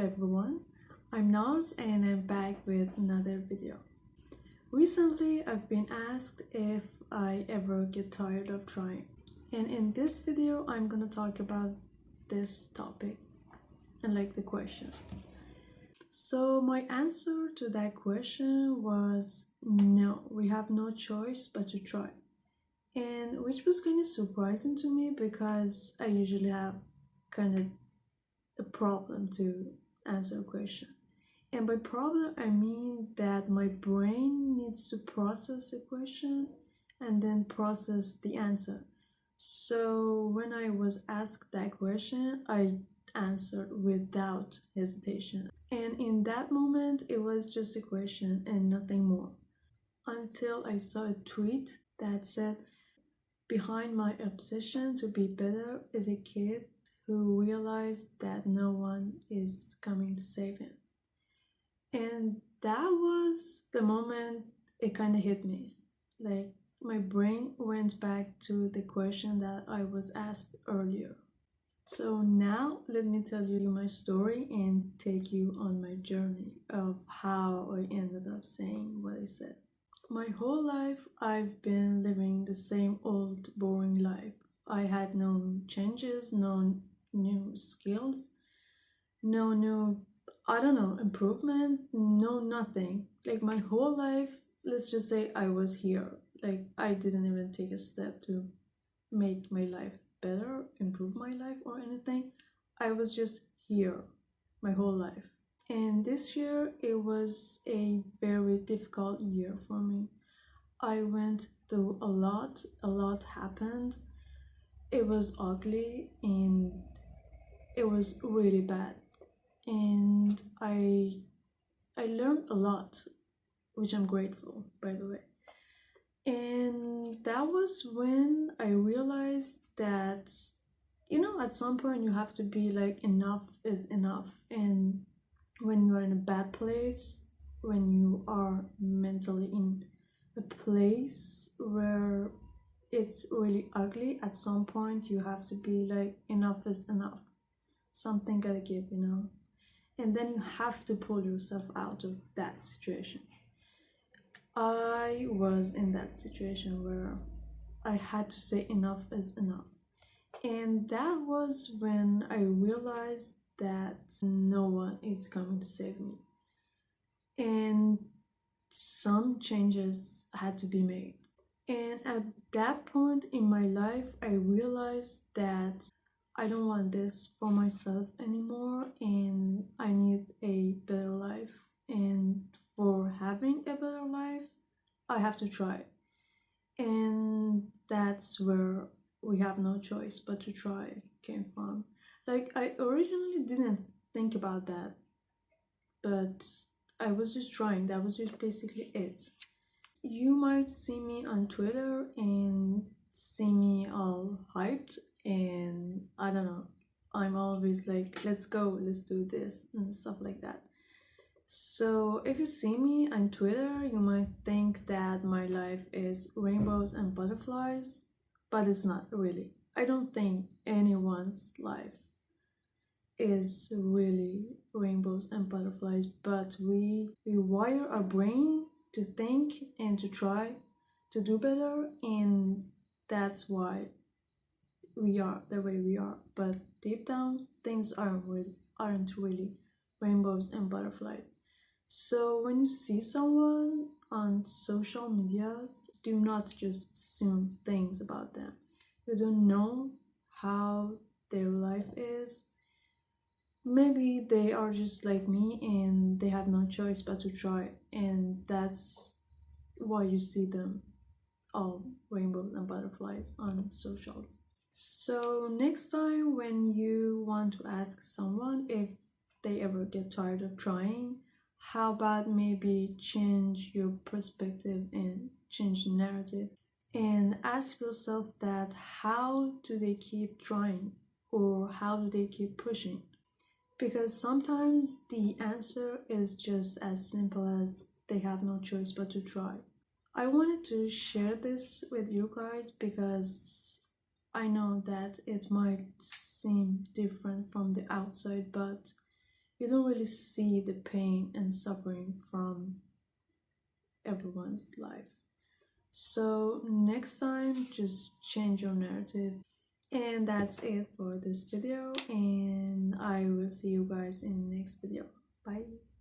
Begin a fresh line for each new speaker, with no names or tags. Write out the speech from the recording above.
everyone, I'm Naz and I'm back with another video. Recently, I've been asked if I ever get tired of trying, and in this video, I'm gonna talk about this topic and the question. So, my answer to that question was no, we have no choice but to try, and which was kind of surprising to me because I usually have kind of a problem to answer a question. And by problem, I mean that my brain needs to process a question and then process the answer. So when I was asked that question, I answered without hesitation. And in that moment, it was just a question and nothing more. Until I saw a tweet that said, behind my obsession to be better is a kid who realized that no one is coming to save him. And that was the moment it kind of hit me. Like my brain went back to the question that I was asked earlier. So now let me tell you my story and take you on my journey of how I ended up saying what I said. My whole life I've been living the same old boring life. I had no changes, no new skills, no new, improvement, no nothing. Like my whole life, let's just say I was here. Like I didn't even take a step to make my life better, improve my life or anything. I was just here my whole life. And this year it was a very difficult year for me. I went through a lot happened. It was ugly and it was really bad. And I learned a lot, which I'm grateful, by the way. And that was when I realized that, at some point you have to be like, enough is enough. And when you are in a bad place, when you are mentally in a place where it's really ugly, at some point you have to be like, enough is enough. Something gotta give. And then you have to pull yourself out of that situation. I was in that situation where I had to say enough is enough. And that was when I realized that no one is coming to save me. And some changes had to be made. And at that point in my life, I realized that I don't want this for myself anymore and I need a better life. And for having a better life, I have to try. And that's where we have no choice but to try came from. Like I originally didn't think about that, but I was just trying. That was just basically it. You might see me on Twitter and see me all hyped, and I don't know, I'm always like, let's go, let's do this and stuff like that. So if you see me on Twitter, you might think that my life is rainbows and butterflies, but it's not really. I don't think anyone's life is really rainbows and butterflies, but we wire our brain to think and to try to do better, and that's why we are the way we are. But deep down, things aren't really rainbows and butterflies. So when you see someone on social media, do not just assume things about them. You don't know how their life is. Maybe they are just like me and they have no choice but to try, and that's why you see them all rainbows and butterflies on socials. So next time when you want to ask someone if they ever get tired of trying, how about maybe change your perspective and change the narrative and ask yourself that how do they keep trying or how do they keep pushing? Because sometimes the answer is just as simple as they have no choice but to try. I wanted to share this with you guys because I know that it might seem different from the outside, but you don't really see the pain and suffering from everyone's life. So next time, just change your narrative. And that's it for this video, and I will see you guys in next video. Bye.